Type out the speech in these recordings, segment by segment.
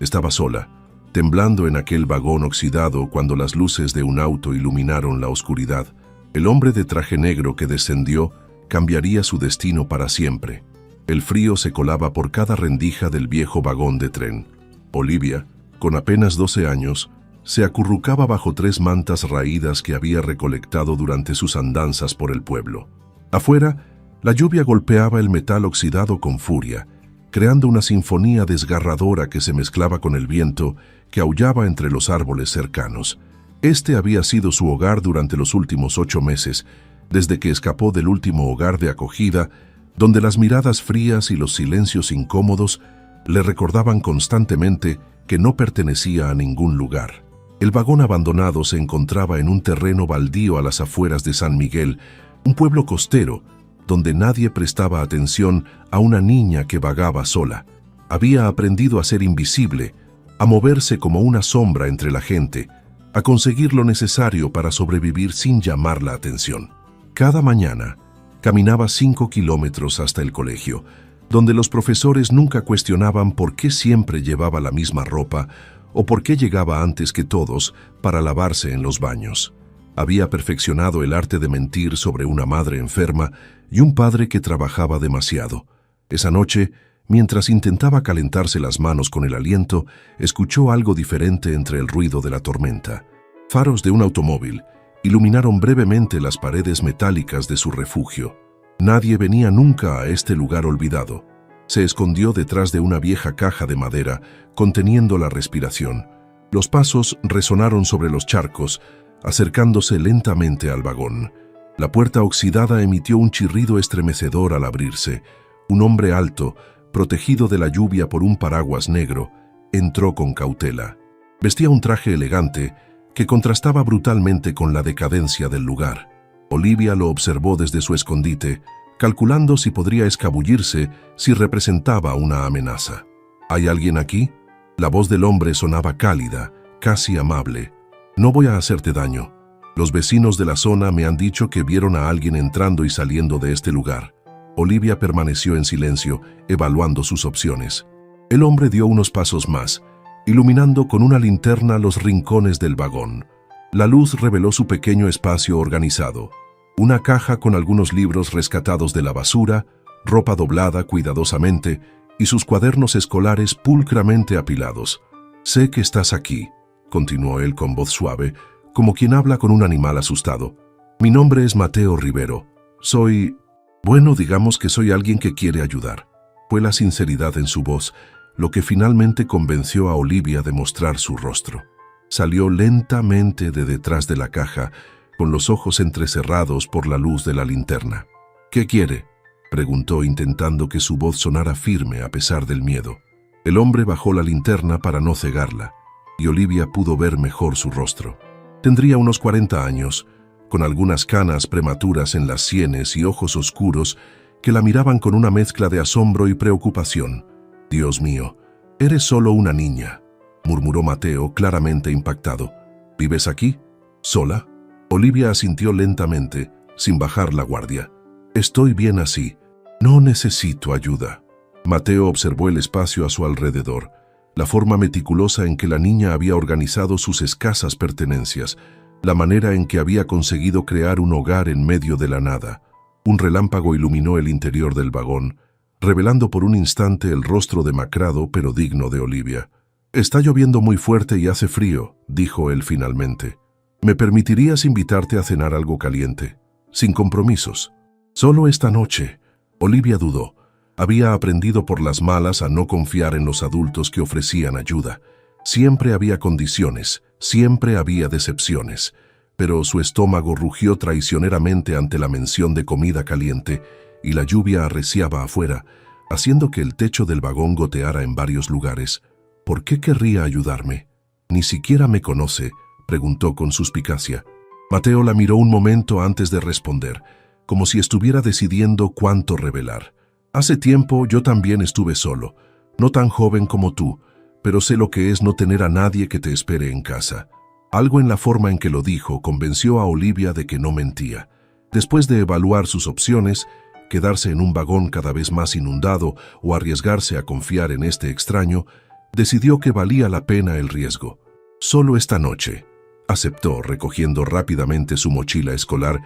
Estaba sola, temblando en aquel vagón oxidado cuando las luces de un auto iluminaron la oscuridad. El hombre de traje negro que descendió cambiaría su destino para siempre. El frío se colaba por cada rendija del viejo vagón de tren. Olivia, con apenas 12 años, se acurrucaba bajo 3 mantas raídas que había recolectado durante sus andanzas por el pueblo. Afuera, la lluvia golpeaba el metal oxidado con furia, creando una sinfonía desgarradora que se mezclaba con el viento que aullaba entre los árboles cercanos. Este había sido su hogar durante los últimos 8 meses, desde que escapó del último hogar de acogida, donde las miradas frías y los silencios incómodos le recordaban constantemente que no pertenecía a ningún lugar. El vagón abandonado se encontraba en un terreno baldío a las afueras de San Miguel, un pueblo costero, donde nadie prestaba atención a una niña que vagaba sola. Había aprendido a ser invisible, a moverse como una sombra entre la gente, a conseguir lo necesario para sobrevivir sin llamar la atención. Cada mañana, caminaba 5 kilómetros hasta el colegio, donde los profesores nunca cuestionaban por qué siempre llevaba la misma ropa o por qué llegaba antes que todos para lavarse en los baños. Había perfeccionado el arte de mentir sobre una madre enferma y un padre que trabajaba demasiado. Esa noche, mientras intentaba calentarse las manos con el aliento, escuchó algo diferente entre el ruido de la tormenta. Faros de un automóvil iluminaron brevemente las paredes metálicas de su refugio. Nadie venía nunca a este lugar olvidado. Se escondió detrás de una vieja caja de madera, conteniendo la respiración. Los pasos resonaron sobre los charcos, acercándose lentamente al vagón. La puerta oxidada emitió un chirrido estremecedor al abrirse. Un hombre alto, protegido de la lluvia por un paraguas negro, entró con cautela. Vestía un traje elegante que contrastaba brutalmente con la decadencia del lugar. Olivia lo observó desde su escondite, calculando si podría escabullirse si representaba una amenaza. ¿Hay alguien aquí? La voz del hombre sonaba cálida, casi amable. No voy a hacerte daño. Los vecinos de la zona me han dicho que vieron a alguien entrando y saliendo de este lugar. Olivia permaneció en silencio, evaluando sus opciones. El hombre dio unos pasos más, iluminando con una linterna los rincones del vagón. La luz reveló su pequeño espacio organizado. Una caja con algunos libros rescatados de la basura, ropa doblada cuidadosamente y sus cuadernos escolares pulcramente apilados. «Sé que estás aquí», continuó él con voz suave, como quien habla con un animal asustado. «Mi nombre es Mateo Rivero. Bueno, digamos que soy alguien que quiere ayudar». Fue la sinceridad en su voz lo que finalmente convenció a Olivia de mostrar su rostro. Salió lentamente de detrás de la caja, con los ojos entrecerrados por la luz de la linterna. «¿Qué quiere?», preguntó, intentando que su voz sonara firme a pesar del miedo. El hombre bajó la linterna para no cegarla, y Olivia pudo ver mejor su rostro. Tendría unos 40 años, con algunas canas prematuras en las sienes y ojos oscuros que la miraban con una mezcla de asombro y preocupación. «Dios mío, eres solo una niña», murmuró Mateo, claramente impactado. «¿Vives aquí? ¿Sola?». Olivia asintió lentamente, sin bajar la guardia. «Estoy bien así. No necesito ayuda». Mateo observó el espacio a su alrededor, la forma meticulosa en que la niña había organizado sus escasas pertenencias, la manera en que había conseguido crear un hogar en medio de la nada. Un relámpago iluminó el interior del vagón, revelando por un instante el rostro demacrado pero digno de Olivia. «Está lloviendo muy fuerte y hace frío», dijo él finalmente. «¿Me permitirías invitarte a cenar algo caliente? Sin compromisos». «Solo esta noche». Olivia dudó. Había aprendido por las malas a no confiar en los adultos que ofrecían ayuda. Siempre había condiciones, siempre había decepciones. Pero su estómago rugió traicioneramente ante la mención de comida caliente y la lluvia arreciaba afuera, haciendo que el techo del vagón goteara en varios lugares. ¿Por qué querría ayudarme? «Ni siquiera me conoce», preguntó con suspicacia. Mateo la miró un momento antes de responder, como si estuviera decidiendo cuánto revelar. «Hace tiempo yo también estuve solo, no tan joven como tú, pero sé lo que es no tener a nadie que te espere en casa». Algo en la forma en que lo dijo convenció a Olivia de que no mentía. Después de evaluar sus opciones, quedarse en un vagón cada vez más inundado o arriesgarse a confiar en este extraño, Decidió que valía la pena el riesgo. Solo esta noche, aceptó, recogiendo rápidamente su mochila escolar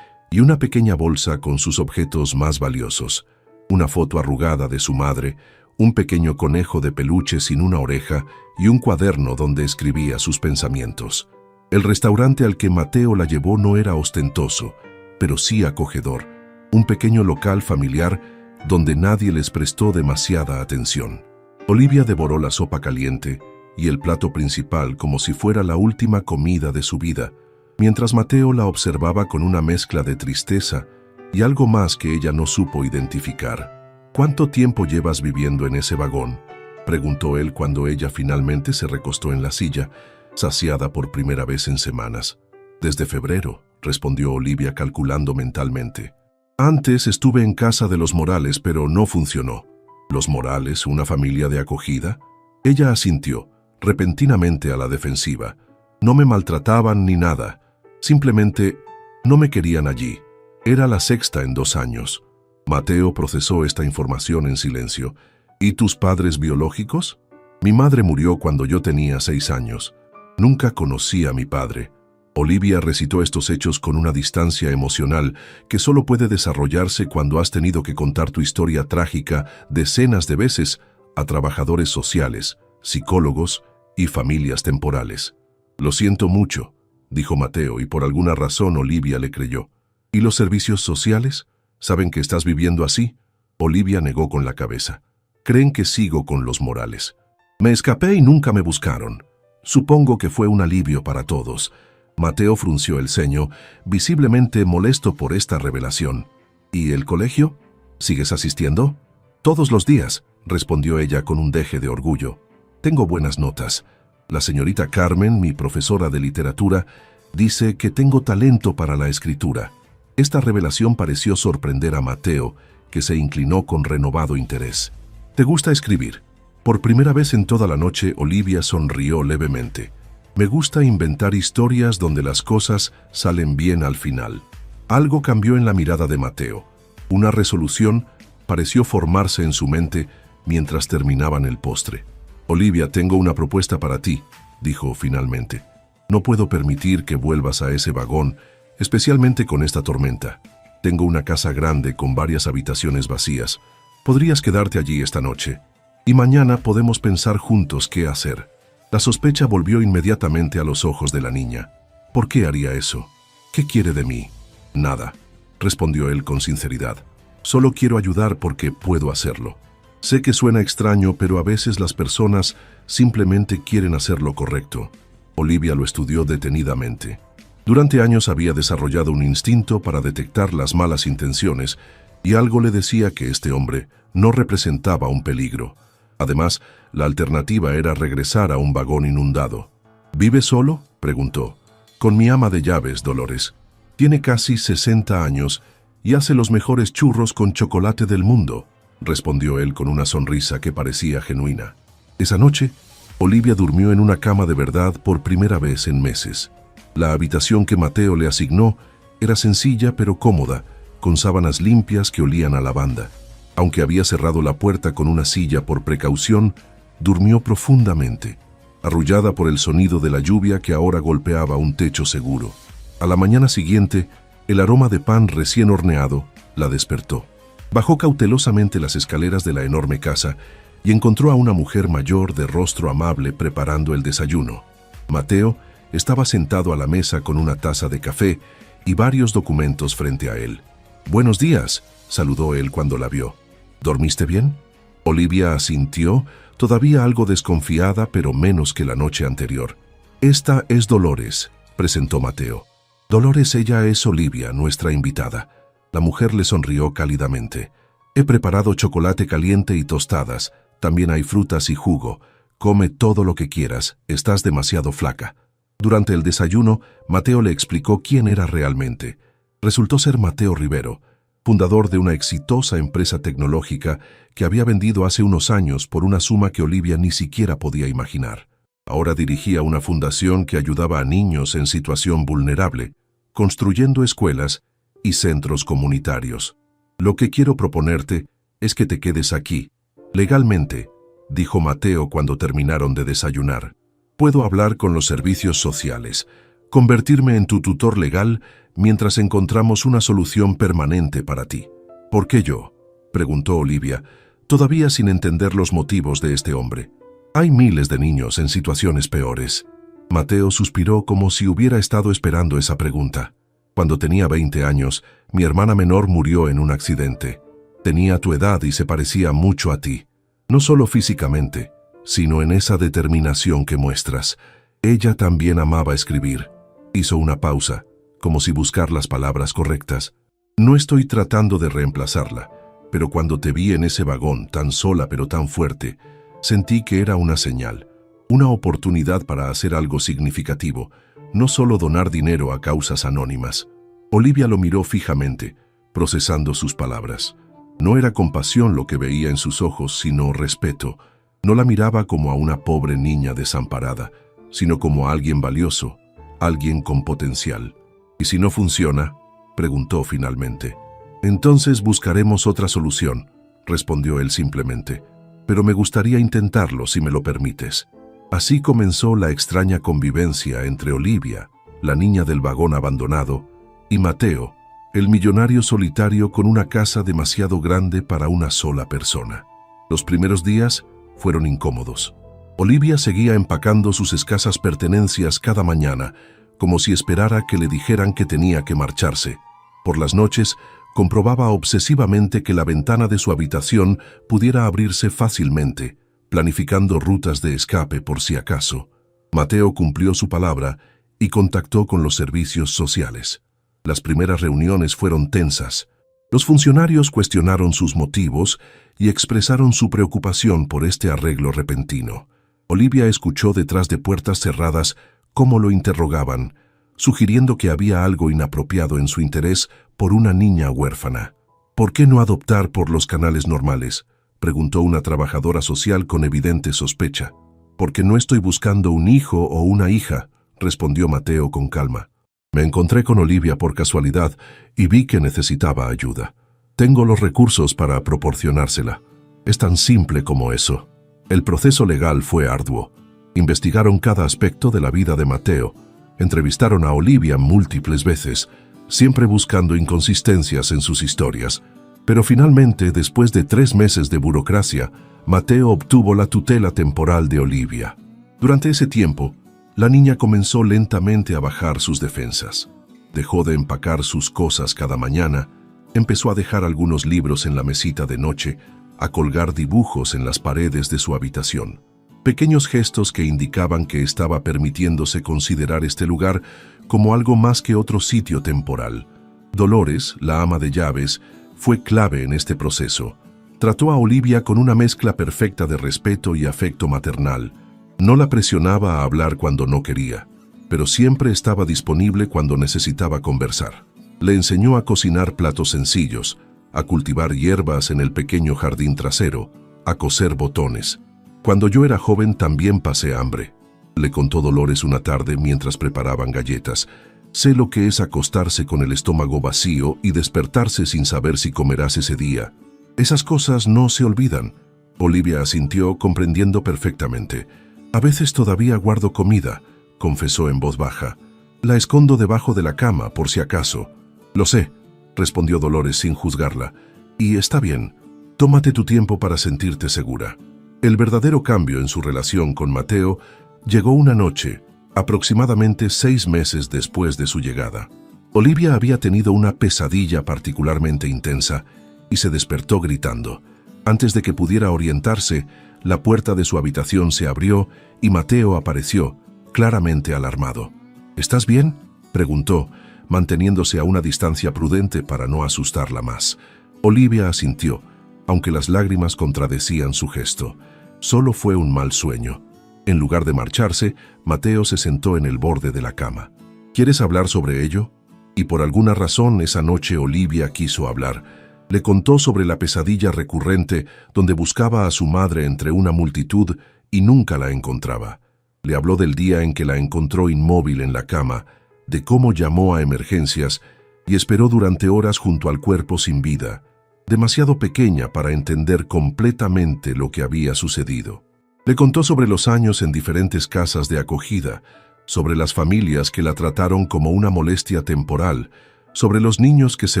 y una pequeña bolsa con sus objetos más valiosos. Una foto arrugada de su madre, un pequeño conejo de peluche sin una oreja y un cuaderno donde escribía sus pensamientos. El restaurante al que Mateo la llevó no era ostentoso, pero sí acogedor, un pequeño local familiar donde nadie les prestó demasiada atención. Olivia devoró la sopa caliente y el plato principal como si fuera la última comida de su vida, mientras Mateo la observaba con una mezcla de tristeza y algo más que ella no supo identificar. «¿Cuánto tiempo llevas viviendo en ese vagón?», preguntó él cuando ella finalmente se recostó en la silla, saciada por primera vez en semanas. «Desde febrero», respondió Olivia calculando mentalmente. «Antes estuve en casa de los Morales, pero no funcionó». «¿Los Morales, una familia de acogida?». Ella asintió, repentinamente a la defensiva. «No me maltrataban ni nada. Simplemente no me querían allí. Era la sexta en 2 años». Mateo procesó esta información en silencio. «¿Y tus padres biológicos?». «Mi madre murió cuando yo tenía 6 años. Nunca conocí a mi padre». Olivia recitó estos hechos con una distancia emocional que solo puede desarrollarse cuando has tenido que contar tu historia trágica decenas de veces a trabajadores sociales, psicólogos y familias temporales. «Lo siento mucho», dijo Mateo, y por alguna razón Olivia le creyó. «¿Y los servicios sociales? ¿Saben que estás viviendo así?». Olivia negó con la cabeza. «Creen que sigo con los Morales. Me escapé y nunca me buscaron. Supongo que fue un alivio para todos». Mateo frunció el ceño, visiblemente molesto por esta revelación. «¿Y el colegio? ¿Sigues asistiendo?». «Todos los días», respondió ella con un deje de orgullo. «Tengo buenas notas. La señorita Carmen, mi profesora de literatura, dice que tengo talento para la escritura». Esta revelación pareció sorprender a Mateo, que se inclinó con renovado interés. «¿Te gusta escribir?». Por primera vez en toda la noche, Olivia sonrió levemente. «Me gusta inventar historias donde las cosas salen bien al final». Algo cambió en la mirada de Mateo. Una resolución pareció formarse en su mente mientras terminaban el postre. «Olivia, tengo una propuesta para ti», dijo finalmente. «No puedo permitir que vuelvas a ese vagón, especialmente con esta tormenta. Tengo una casa grande con varias habitaciones vacías. Podrías quedarte allí esta noche. Y mañana podemos pensar juntos qué hacer». La sospecha volvió inmediatamente a los ojos de la niña. «¿Por qué haría eso? ¿Qué quiere de mí?». «Nada», respondió él con sinceridad. «Solo quiero ayudar porque puedo hacerlo. Sé que suena extraño, pero a veces las personas simplemente quieren hacer lo correcto». Olivia lo estudió detenidamente. Durante años había desarrollado un instinto para detectar las malas intenciones y algo le decía que este hombre no representaba un peligro. Además, la alternativa era regresar a un vagón inundado. «¿Vive solo?», preguntó. «Con mi ama de llaves, Dolores. Tiene casi 60 años y hace los mejores churros con chocolate del mundo», respondió él con una sonrisa que parecía genuina. Esa noche, Olivia durmió en una cama de verdad por primera vez en meses. La habitación que Mateo le asignó era sencilla pero cómoda, con sábanas limpias que olían a lavanda. Aunque había cerrado la puerta con una silla por precaución, durmió profundamente, arrullada por el sonido de la lluvia que ahora golpeaba un techo seguro. A la mañana siguiente, el aroma de pan recién horneado la despertó. Bajó cautelosamente las escaleras de la enorme casa y encontró a una mujer mayor de rostro amable preparando el desayuno. Mateo estaba sentado a la mesa con una taza de café y varios documentos frente a él. «Buenos días», saludó él cuando la vio. «¿Dormiste bien?». Olivia asintió, todavía algo desconfiada, pero menos que la noche anterior. «Esta es Dolores», presentó Mateo. «Dolores, ella es Olivia, nuestra invitada». La mujer le sonrió cálidamente. «He preparado chocolate caliente y tostadas. También hay frutas y jugo. Come todo lo que quieras, estás demasiado flaca». Durante el desayuno, Mateo le explicó quién era realmente. Resultó ser Mateo Rivero, fundador de una exitosa empresa tecnológica que había vendido hace unos años por una suma que Olivia ni siquiera podía imaginar. Ahora dirigía una fundación que ayudaba a niños en situación vulnerable, construyendo escuelas y centros comunitarios. «Lo que quiero proponerte es que te quedes aquí, legalmente, dijo Mateo cuando terminaron de desayunar. Puedo hablar con los servicios sociales, convertirme en tu tutor legal mientras encontramos una solución permanente para ti. ¿Por qué yo?, preguntó Olivia, todavía sin entender los motivos de este hombre. Hay miles de niños en situaciones peores. Mateo suspiró como si hubiera estado esperando esa pregunta. Cuando tenía 20 años, mi hermana menor murió en un accidente. Tenía tu edad y se parecía mucho a ti. No solo físicamente, sino en esa determinación que muestras. Ella también amaba escribir. Hizo una pausa, como si buscar las palabras correctas. No estoy tratando de reemplazarla, pero cuando te vi en ese vagón, tan sola pero tan fuerte, sentí que era una señal, una oportunidad para hacer algo significativo, no solo donar dinero a causas anónimas. Olivia lo miró fijamente, procesando sus palabras. No era compasión lo que veía en sus ojos, sino respeto. No la miraba como a una pobre niña desamparada, sino como a alguien valioso, alguien con potencial. ¿Y si no funciona?, preguntó finalmente. Entonces buscaremos otra solución, respondió él simplemente. Pero me gustaría intentarlo si me lo permites. Así comenzó la extraña convivencia entre Olivia, la niña del vagón abandonado, y Mateo, el millonario solitario con una casa demasiado grande para una sola persona. Los primeros días fueron incómodos. Olivia seguía empacando sus escasas pertenencias cada mañana, como si esperara que le dijeran que tenía que marcharse. Por las noches, comprobaba obsesivamente que la ventana de su habitación pudiera abrirse fácilmente, planificando rutas de escape por si acaso. Mateo cumplió su palabra y contactó con los servicios sociales. Las primeras reuniones fueron tensas. Los funcionarios cuestionaron sus motivos y expresaron su preocupación por este arreglo repentino. Olivia escuchó detrás de puertas cerradas cómo lo interrogaban, sugiriendo que había algo inapropiado en su interés por una niña huérfana. ¿Por qué no adoptar por los canales normales?, preguntó una trabajadora social con evidente sospecha. Porque no estoy buscando un hijo o una hija, respondió Mateo con calma. Me encontré con Olivia por casualidad y vi que necesitaba ayuda. Tengo los recursos para proporcionársela. Es tan simple como eso. El proceso legal fue arduo. Investigaron cada aspecto de la vida de Mateo. Entrevistaron a Olivia múltiples veces, siempre buscando inconsistencias en sus historias. Pero finalmente, después de 3 meses de burocracia, Mateo obtuvo la tutela temporal de Olivia. Durante ese tiempo, la niña comenzó lentamente a bajar sus defensas. Dejó de empacar sus cosas cada mañana, empezó a dejar algunos libros en la mesita de noche, a colgar dibujos en las paredes de su habitación. Pequeños gestos que indicaban que estaba permitiéndose considerar este lugar como algo más que otro sitio temporal. Dolores, la ama de llaves, fue clave en este proceso. Trató a Olivia con una mezcla perfecta de respeto y afecto maternal. No la presionaba a hablar cuando no quería, pero siempre estaba disponible cuando necesitaba conversar. Le enseñó a cocinar platos sencillos, a cultivar hierbas en el pequeño jardín trasero, a coser botones. Cuando yo era joven también pasé hambre, le contó Dolores una tarde mientras preparaban galletas. Sé lo que es acostarse con el estómago vacío y despertarse sin saber si comerás ese día. Esas cosas no se olvidan. Olivia asintió, comprendiendo perfectamente. A veces todavía guardo comida, confesó en voz baja. La escondo debajo de la cama, por si acaso. Lo sé, respondió Dolores sin juzgarla. Y está bien, tómate tu tiempo para sentirte segura. El verdadero cambio en su relación con Mateo llegó una noche, aproximadamente 6 meses después de su llegada. Olivia había tenido una pesadilla particularmente intensa y se despertó gritando. Antes de que pudiera orientarse, la puerta de su habitación se abrió y Mateo apareció, claramente alarmado. ¿Estás bien?, preguntó, manteniéndose a una distancia prudente para no asustarla más. Olivia asintió, aunque las lágrimas contradecían su gesto. Solo fue un mal sueño. En lugar de marcharse, Mateo se sentó en el borde de la cama. ¿Quieres hablar sobre ello? Y por alguna razón esa noche Olivia quiso hablar. Le contó sobre la pesadilla recurrente donde buscaba a su madre entre una multitud y nunca la encontraba. Le habló del día en que la encontró inmóvil en la cama, de cómo llamó a emergencias y esperó durante horas junto al cuerpo sin vida. demasiado pequeña para entender completamente lo que había sucedido. Le contó sobre los años en diferentes casas de acogida, sobre las familias que la trataron como una molestia temporal, sobre los niños que se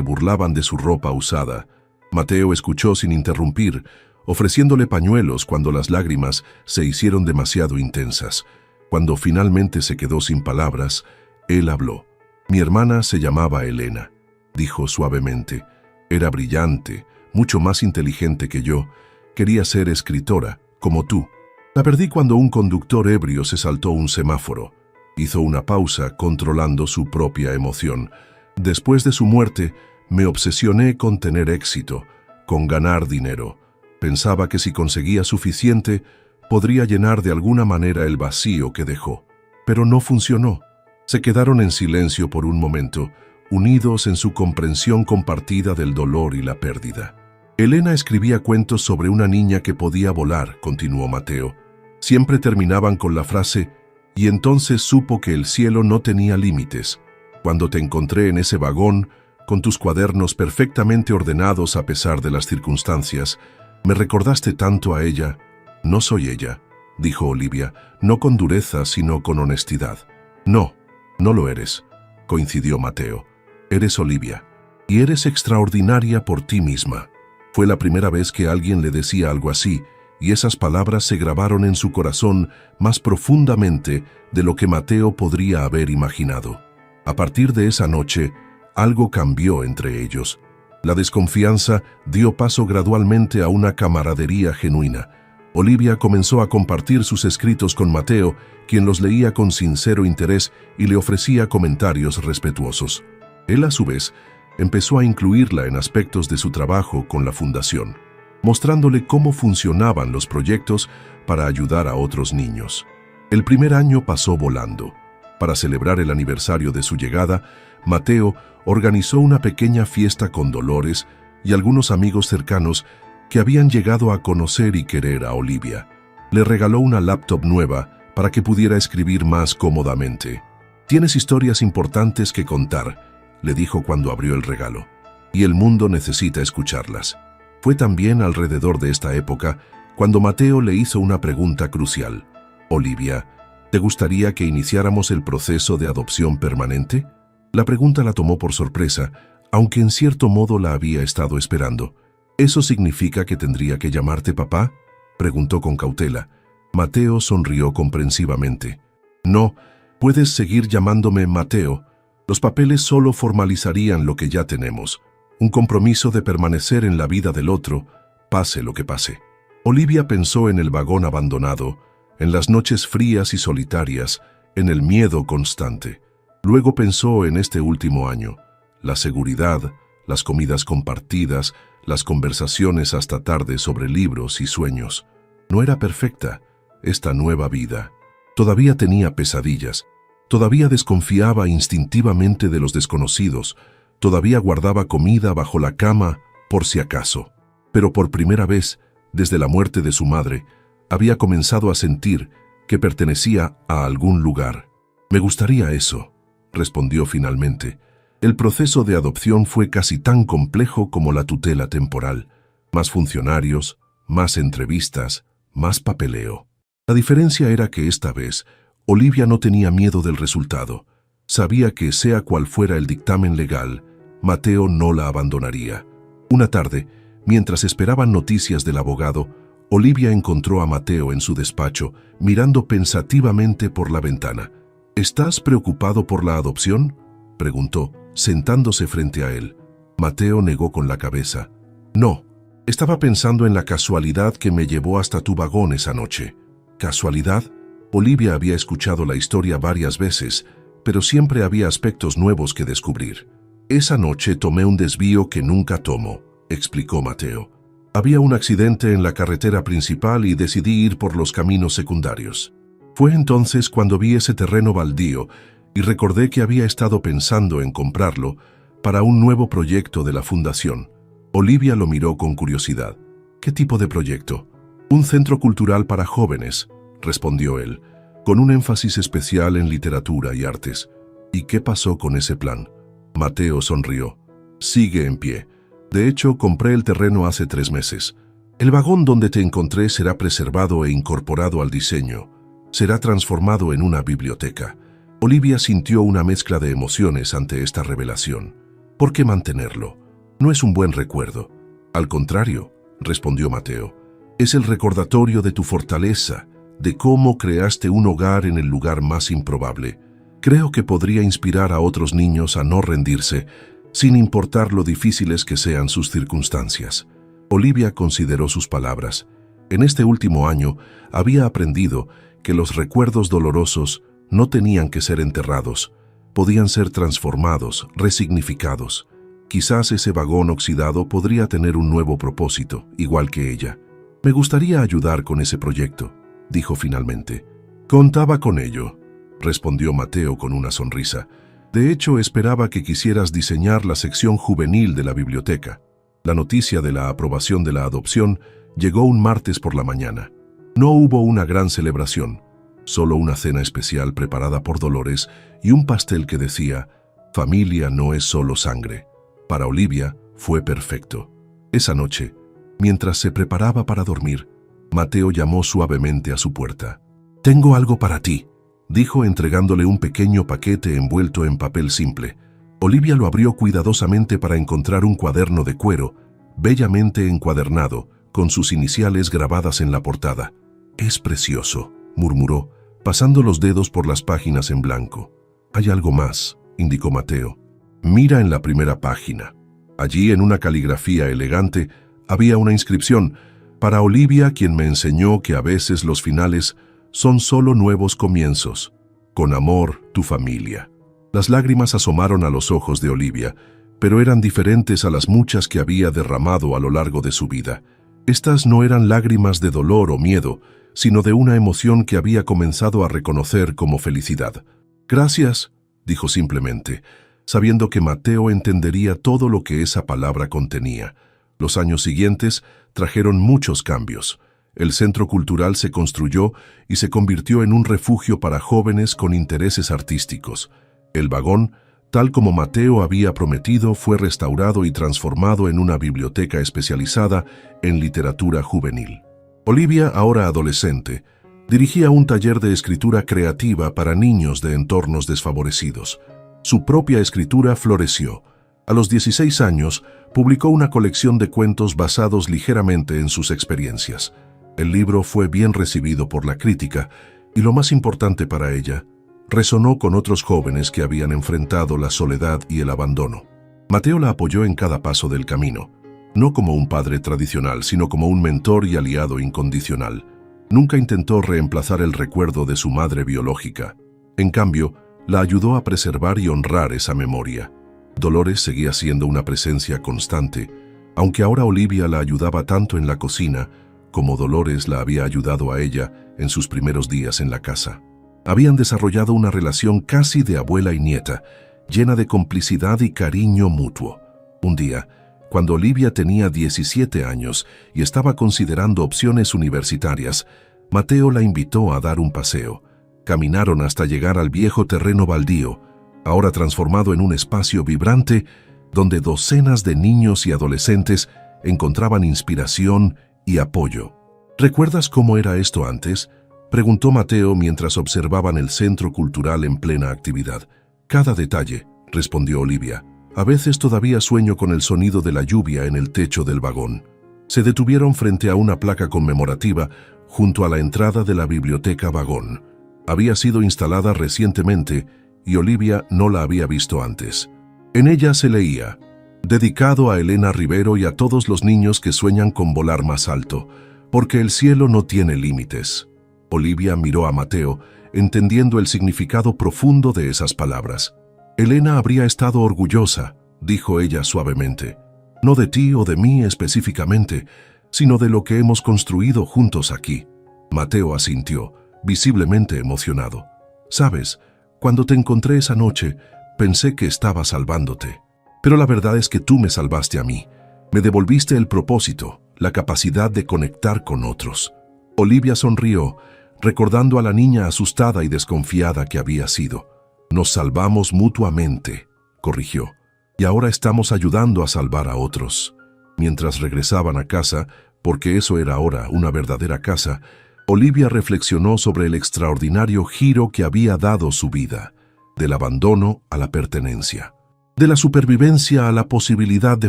burlaban de su ropa usada. Mateo escuchó sin interrumpir, ofreciéndole pañuelos cuando las lágrimas se hicieron demasiado intensas. Cuando finalmente se quedó sin palabras, él habló. «Mi hermana se llamaba Elena», dijo suavemente. «Era brillante, mucho más inteligente que yo. Quería ser escritora, como tú. La perdí cuando un conductor ebrio se saltó un semáforo. Hizo una pausa, controlando su propia emoción. Después de su muerte, me obsesioné con tener éxito, con ganar dinero. Pensaba que si conseguía suficiente, podría llenar de alguna manera el vacío que dejó. Pero no funcionó». Se quedaron en silencio por un momento, unidos en su comprensión compartida del dolor y la pérdida. «Elena escribía cuentos sobre una niña que podía volar», continuó Mateo. «Siempre terminaban con la frase, y entonces supo que el cielo no tenía límites. Cuando te encontré en ese vagón, con tus cuadernos perfectamente ordenados a pesar de las circunstancias, me recordaste tanto a ella». «No soy ella», dijo Olivia, no con dureza, sino con honestidad. «No, no lo eres», coincidió Mateo. «Eres Olivia, y eres extraordinaria por ti misma». Fue la primera vez que alguien le decía algo así, y esas palabras se grabaron en su corazón más profundamente de lo que Mateo podría haber imaginado. A partir de esa noche, algo cambió entre ellos. La desconfianza dio paso gradualmente a una camaradería genuina. Olivia comenzó a compartir sus escritos con Mateo, quien los leía con sincero interés y le ofrecía comentarios respetuosos. Él, a su vez, empezó a incluirla en aspectos de su trabajo con la fundación, mostrándole cómo funcionaban los proyectos para ayudar a otros niños. El primer año pasó volando. Para celebrar el aniversario de su llegada, Mateo organizó una pequeña fiesta con Dolores y algunos amigos cercanos que habían llegado a conocer y querer a Olivia. Le regaló una laptop nueva para que pudiera escribir más cómodamente. «Tienes historias importantes que contar», le dijo cuando abrió el regalo, «y el mundo necesita escucharlas». Fue también alrededor de esta época cuando Mateo le hizo una pregunta crucial. «Olivia, ¿te gustaría que iniciáramos el proceso de adopción permanente?». La pregunta la tomó por sorpresa, aunque en cierto modo la había estado esperando. «¿Eso significa que tendría que llamarte papá?», preguntó con cautela. Mateo sonrió comprensivamente. «No, puedes seguir llamándome Mateo. Los papeles solo formalizarían lo que ya tenemos, un compromiso de permanecer en la vida del otro, pase lo que pase». Olivia pensó en el vagón abandonado, en las noches frías y solitarias, en el miedo constante. Luego pensó en este último año, la seguridad, las comidas compartidas, las conversaciones hasta tarde sobre libros y sueños. No era perfecta esta nueva vida. Todavía tenía pesadillas, todavía desconfiaba instintivamente de los desconocidos, todavía guardaba comida bajo la cama por si acaso. Pero por primera vez, desde la muerte de su madre, había comenzado a sentir que pertenecía a algún lugar. «Me gustaría eso», respondió finalmente. El proceso de adopción fue casi tan complejo como la tutela temporal. Más funcionarios, más entrevistas, más papeleo. La diferencia era que esta vez, Olivia no tenía miedo del resultado. Sabía que, sea cual fuera el dictamen legal, Mateo no la abandonaría. Una tarde, mientras esperaban noticias del abogado, Olivia encontró a Mateo en su despacho, mirando pensativamente por la ventana. «¿Estás preocupado por la adopción?», preguntó, sentándose frente a él. Mateo negó con la cabeza. «No, estaba pensando en la casualidad que me llevó hasta tu vagón esa noche». ¿Casualidad? Olivia había escuchado la historia varias veces, pero siempre había aspectos nuevos que descubrir. «Esa noche tomé un desvío que nunca tomo», explicó Mateo. «Había un accidente en la carretera principal y decidí ir por los caminos secundarios. Fue entonces cuando vi ese terreno baldío y recordé que había estado pensando en comprarlo para un nuevo proyecto de la fundación». Olivia lo miró con curiosidad. «¿Qué tipo de proyecto?» «Un centro cultural para jóvenes», respondió él, con un énfasis especial en literatura y artes. «¿Y qué pasó con ese plan?». Mateo sonrió. «Sigue en pie. De hecho, compré el terreno hace 3 meses. El vagón donde te encontré será preservado e incorporado al diseño. Será transformado en una biblioteca. Olivia sintió una mezcla de emociones ante esta revelación. ¿Por qué mantenerlo? No es un buen recuerdo. Al contrario, respondió Mateo. Es el recordatorio de tu fortaleza, de cómo creaste un hogar en el lugar más improbable. Creo que podría inspirar a otros niños a no rendirse, sin importar lo difíciles que sean sus circunstancias. Olivia consideró sus palabras. En este último año había aprendido que los recuerdos dolorosos no tenían que ser enterrados, podían ser transformados, resignificados. Quizás ese vagón oxidado podría tener un nuevo propósito, igual que ella. Me gustaría ayudar con ese proyecto, dijo finalmente. Contaba con ello, respondió Mateo con una sonrisa. De hecho, esperaba que quisieras diseñar la sección juvenil de la biblioteca. La noticia de la aprobación de la adopción llegó un martes por la mañana. No hubo una gran celebración, solo una cena especial preparada por Dolores y un pastel que decía, «Familia no es solo sangre». Para Olivia fue perfecto. Esa noche, mientras se preparaba para dormir, Mateo llamó suavemente a su puerta. «Tengo algo para ti», dijo entregándole un pequeño paquete envuelto en papel simple. Olivia lo abrió cuidadosamente para encontrar un cuaderno de cuero, bellamente encuadernado, con sus iniciales grabadas en la portada. «Es precioso», murmuró, pasando los dedos por las páginas en blanco. «Hay algo más», indicó Mateo. «Mira en la primera página». Allí, en una caligrafía elegante, había una inscripción: «Para Olivia, quien me enseñó que a veces los finales son solo nuevos comienzos. Con amor, tu familia». Las lágrimas asomaron a los ojos de Olivia, pero eran diferentes a las muchas que había derramado a lo largo de su vida. Estas no eran lágrimas de dolor o miedo, sino de una emoción que había comenzado a reconocer como felicidad. «Gracias», dijo simplemente, sabiendo que Mateo entendería todo lo que esa palabra contenía. Los años siguientes trajeron muchos cambios. El centro cultural se construyó y se convirtió en un refugio para jóvenes con intereses artísticos. El vagón, tal como Mateo había prometido, fue restaurado y transformado en una biblioteca especializada en literatura juvenil. Olivia, ahora adolescente, dirigía un taller de escritura creativa para niños de entornos desfavorecidos. Su propia escritura floreció. A los 16 años, publicó una colección de cuentos basados ligeramente en sus experiencias. El libro fue bien recibido por la crítica y, lo más importante para ella, resonó con otros jóvenes que habían enfrentado la soledad y el abandono. Mateo la apoyó en cada paso del camino, no como un padre tradicional, sino como un mentor y aliado incondicional. Nunca intentó reemplazar el recuerdo de su madre biológica. En cambio, la ayudó a preservar y honrar esa memoria. Dolores seguía siendo una presencia constante, aunque ahora Olivia la ayudaba tanto en la cocina como Dolores la había ayudado a ella en sus primeros días en la casa. Habían desarrollado una relación casi de abuela y nieta, llena de complicidad y cariño mutuo. Un día, cuando Olivia tenía 17 años y estaba considerando opciones universitarias, Mateo la invitó a dar un paseo. Caminaron hasta llegar al viejo terreno baldío, ahora transformado en un espacio vibrante donde docenas de niños y adolescentes encontraban inspiración y apoyo. ¿Recuerdas cómo era esto antes?, preguntó Mateo mientras observaban el centro cultural en plena actividad. «Cada detalle», respondió Olivia. «A veces todavía sueño con el sonido de la lluvia en el techo del vagón». Se detuvieron frente a una placa conmemorativa junto a la entrada de la biblioteca vagón. Había sido instalada recientemente y Olivia no la había visto antes. En ella se leía: «Dedicado a Elena Rivero y a todos los niños que sueñan con volar más alto, porque el cielo no tiene límites». Olivia miró a Mateo, entendiendo el significado profundo de esas palabras. «Elena habría estado orgullosa», dijo ella suavemente. «No de ti o de mí específicamente, sino de lo que hemos construido juntos aquí». Mateo asintió, visiblemente emocionado. «Sabes, cuando te encontré esa noche, pensé que estaba salvándote. Pero la verdad es que tú me salvaste a mí. Me devolviste el propósito, la capacidad de conectar con otros». Olivia sonrió, recordando a la niña asustada y desconfiada que había sido. «Nos salvamos mutuamente», corrigió, «y ahora estamos ayudando a salvar a otros». Mientras regresaban a casa, porque eso era ahora una verdadera casa, Olivia reflexionó sobre el extraordinario giro que había dado su vida, del abandono a la pertenencia, de la supervivencia a la posibilidad de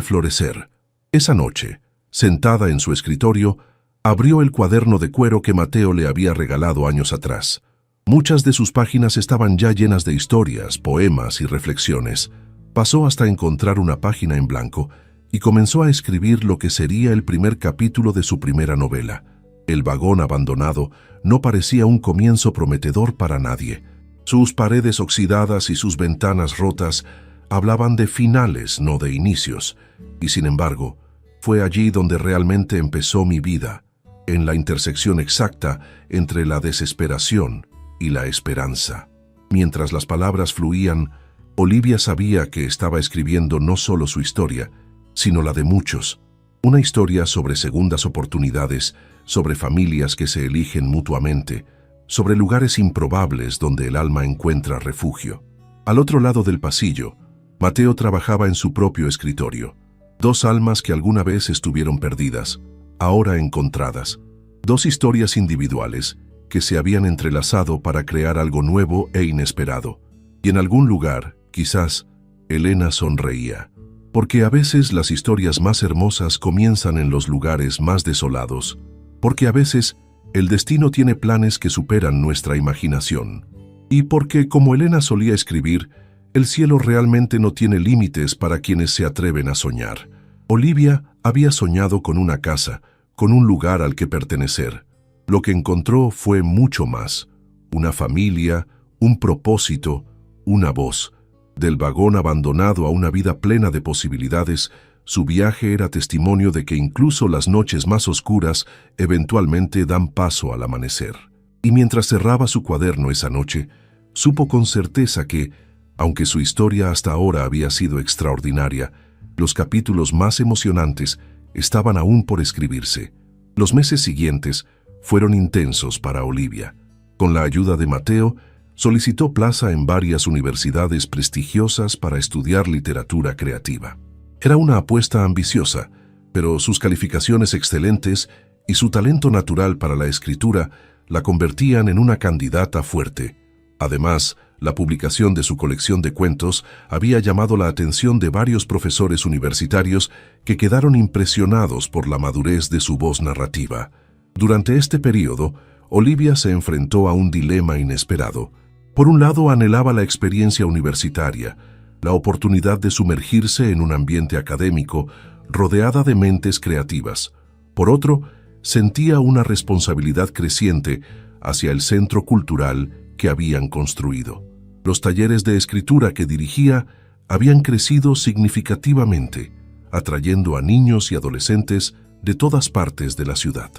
florecer. Esa noche, sentada en su escritorio, abrió el cuaderno de cuero que Mateo le había regalado años atrás. Muchas de sus páginas estaban ya llenas de historias, poemas y reflexiones. Pasó hasta encontrar una página en blanco y comenzó a escribir lo que sería el primer capítulo de su primera novela. El vagón abandonado no parecía un comienzo prometedor para nadie. Sus paredes oxidadas y sus ventanas rotas hablaban de finales, no de inicios. Y sin embargo, fue allí donde realmente empezó mi vida, en la intersección exacta entre la desesperación y la esperanza. Mientras las palabras fluían, Olivia sabía que estaba escribiendo no solo su historia, sino la de muchos. Una historia sobre segundas oportunidades, sobre familias que se eligen mutuamente, sobre lugares improbables donde el alma encuentra refugio. Al otro lado del pasillo, Mateo trabajaba en su propio escritorio. Dos almas que alguna vez estuvieron perdidas, ahora encontradas. Dos historias individuales que se habían entrelazado para crear algo nuevo e inesperado. Y en algún lugar, quizás, Elena sonreía. Porque a veces las historias más hermosas comienzan en los lugares más desolados. Porque a veces el destino tiene planes que superan nuestra imaginación. Y porque, como Elena solía escribir, el cielo realmente no tiene límites para quienes se atreven a soñar. Olivia había soñado con una casa, con un lugar al que pertenecer. Lo que encontró fue mucho más. Una familia, un propósito, una voz. Del vagón abandonado a una vida plena de posibilidades, su viaje era testimonio de que incluso las noches más oscuras eventualmente dan paso al amanecer. Y mientras cerraba su cuaderno esa noche, supo con certeza que, aunque su historia hasta ahora había sido extraordinaria, los capítulos más emocionantes estaban aún por escribirse. Los meses siguientes fueron intensos para Olivia. Con la ayuda de Mateo, solicitó plaza en varias universidades prestigiosas para estudiar literatura creativa. Era una apuesta ambiciosa, pero sus calificaciones excelentes y su talento natural para la escritura la convertían en una candidata fuerte. Además, la publicación de su colección de cuentos había llamado la atención de varios profesores universitarios que quedaron impresionados por la madurez de su voz narrativa. Durante este periodo, Olivia se enfrentó a un dilema inesperado. Por un lado, anhelaba la experiencia universitaria, la oportunidad de sumergirse en un ambiente académico rodeada de mentes creativas. Por otro, sentía una responsabilidad creciente hacia el centro cultural que habían construido. Los talleres de escritura que dirigía habían crecido significativamente, atrayendo a niños y adolescentes de todas partes de la ciudad.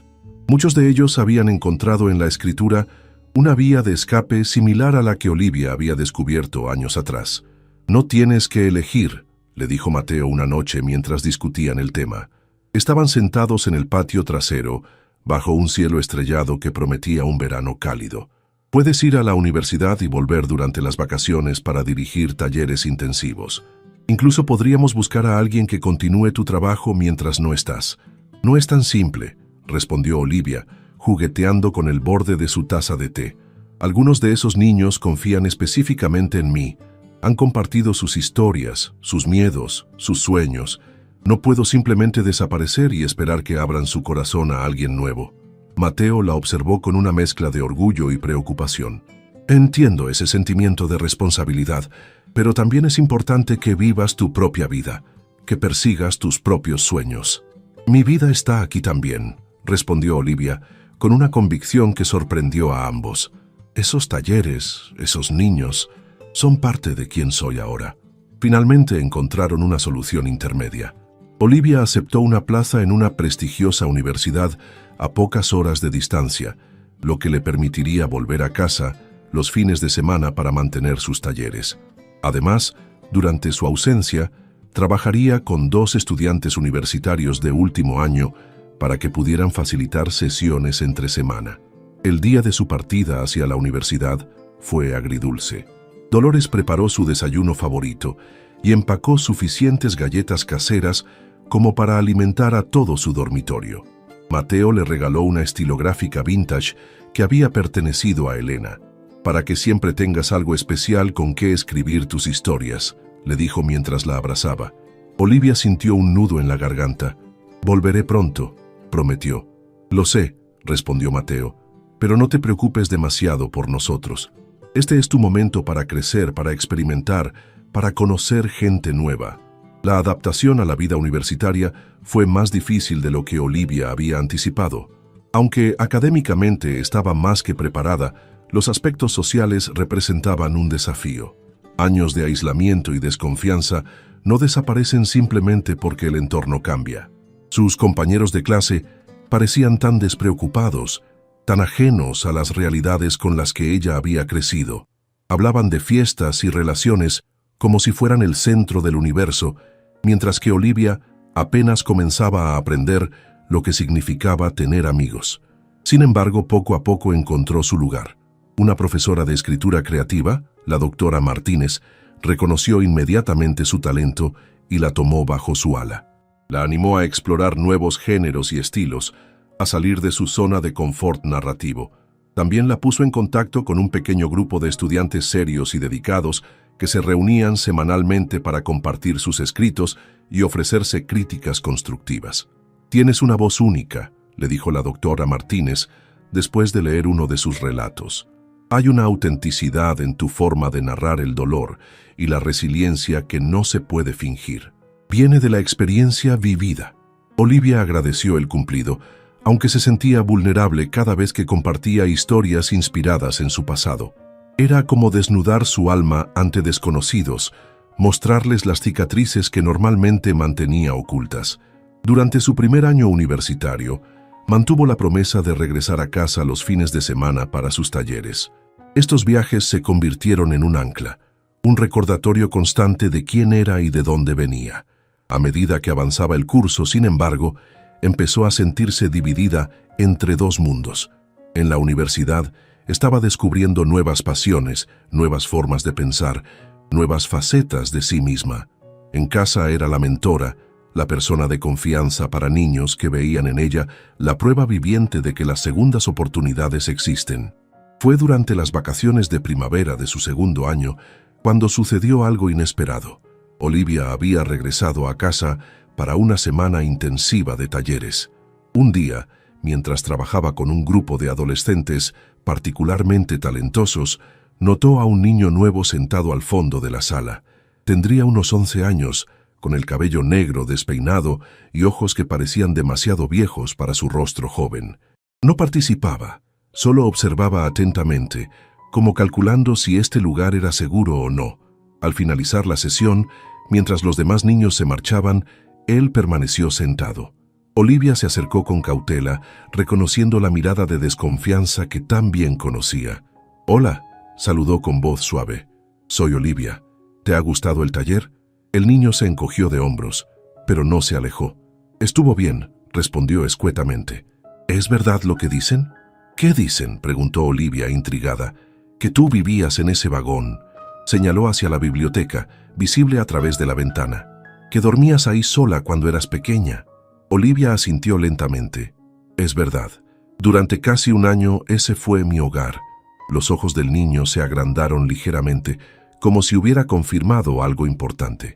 Muchos de ellos habían encontrado en la escritura una vía de escape similar a la que Olivia había descubierto años atrás. «No tienes que elegir», le dijo Mateo una noche mientras discutían el tema. Estaban sentados en el patio trasero, bajo un cielo estrellado que prometía un verano cálido. «Puedes ir a la universidad y volver durante las vacaciones para dirigir talleres intensivos. Incluso podríamos buscar a alguien que continúe tu trabajo mientras no estás». «No es tan simple», respondió Olivia, jugueteando con el borde de su taza de té. «Algunos de esos niños confían específicamente en mí. Han compartido sus historias, sus miedos, sus sueños. No puedo simplemente desaparecer y esperar que abran su corazón a alguien nuevo». Mateo la observó con una mezcla de orgullo y preocupación. «Entiendo ese sentimiento de responsabilidad, pero también es importante que vivas tu propia vida, que persigas tus propios sueños». «Mi vida está aquí también», respondió Olivia, con una convicción que sorprendió a ambos. «Esos talleres, esos niños, son parte de quien soy ahora». Finalmente encontraron una solución intermedia. Olivia aceptó una plaza en una prestigiosa universidad a pocas horas de distancia, lo que le permitiría volver a casa los fines de semana para mantener sus talleres. Además, durante su ausencia, trabajaría con 2 estudiantes universitarios de último año para que pudieran facilitar sesiones entre semana. El día de su partida hacia la universidad fue agridulce. Dolores preparó su desayuno favorito y empacó suficientes galletas caseras como para alimentar a todo su dormitorio. Mateo le regaló una estilográfica vintage que había pertenecido a Elena. «Para que siempre tengas algo especial con qué escribir tus historias», le dijo mientras la abrazaba. Olivia sintió un nudo en la garganta. «Volveré pronto», prometió. «Lo sé», respondió Mateo, «pero no te preocupes demasiado por nosotros. Este es tu momento para crecer, para experimentar, para conocer gente nueva». La adaptación a la vida universitaria fue más difícil de lo que Olivia había anticipado. Aunque académicamente estaba más que preparada, los aspectos sociales representaban un desafío. Años de aislamiento y desconfianza no desaparecen simplemente porque el entorno cambia. Sus compañeros de clase parecían tan despreocupados, tan ajenos a las realidades con las que ella había crecido. Hablaban de fiestas y relaciones como si fueran el centro del universo, mientras que Olivia apenas comenzaba a aprender lo que significaba tener amigos. Sin embargo, poco a poco encontró su lugar. Una profesora de escritura creativa, la doctora Martínez, reconoció inmediatamente su talento y la tomó bajo su ala. La animó a explorar nuevos géneros y estilos, a salir de su zona de confort narrativo. También la puso en contacto con un pequeño grupo de estudiantes serios y dedicados que se reunían semanalmente para compartir sus escritos y ofrecerse críticas constructivas. «Tienes una voz única», le dijo la doctora Martínez después de leer uno de sus relatos. «Hay una autenticidad en tu forma de narrar el dolor y la resiliencia que no se puede fingir. Viene de la experiencia vivida». Olivia agradeció el cumplido, aunque se sentía vulnerable cada vez que compartía historias inspiradas en su pasado. Era como desnudar su alma ante desconocidos, mostrarles las cicatrices que normalmente mantenía ocultas. Durante su primer año universitario, mantuvo la promesa de regresar a casa los fines de semana para sus talleres. Estos viajes se convirtieron en un ancla, un recordatorio constante de quién era y de dónde venía. A medida que avanzaba el curso, sin embargo, empezó a sentirse dividida entre dos mundos. En la universidad, estaba descubriendo nuevas pasiones, nuevas formas de pensar, nuevas facetas de sí misma. En casa era la mentora, la persona de confianza para niños que veían en ella la prueba viviente de que las segundas oportunidades existen. Fue durante las vacaciones de primavera de su segundo año cuando sucedió algo inesperado. Olivia había regresado a casa para una semana intensiva de talleres. Un día, mientras trabajaba con un grupo de adolescentes particularmente talentosos, notó a un niño nuevo sentado al fondo de la sala. Tendría unos 11 años, con el cabello negro despeinado y ojos que parecían demasiado viejos para su rostro joven. No participaba, solo observaba atentamente, como calculando si este lugar era seguro o no. Al finalizar la sesión, mientras los demás niños se marchaban, él permaneció sentado. Olivia se acercó con cautela, reconociendo la mirada de desconfianza que tan bien conocía. «Hola», saludó con voz suave. «Soy Olivia. ¿Te ha gustado el taller?» El niño se encogió de hombros, pero no se alejó. «Estuvo bien», respondió escuetamente. «¿Es verdad lo que dicen?» «¿Qué dicen?», preguntó Olivia, intrigada. «Que tú vivías en ese vagón», señaló hacia la biblioteca, visible a través de la ventana. «Que dormías ahí sola cuando eras pequeña». Olivia asintió lentamente. «Es verdad. Durante casi un año ese fue mi hogar». Los ojos del niño se agrandaron ligeramente, como si hubiera confirmado algo importante.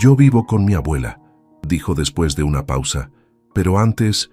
«Yo vivo con mi abuela», dijo después de una pausa. «Pero antes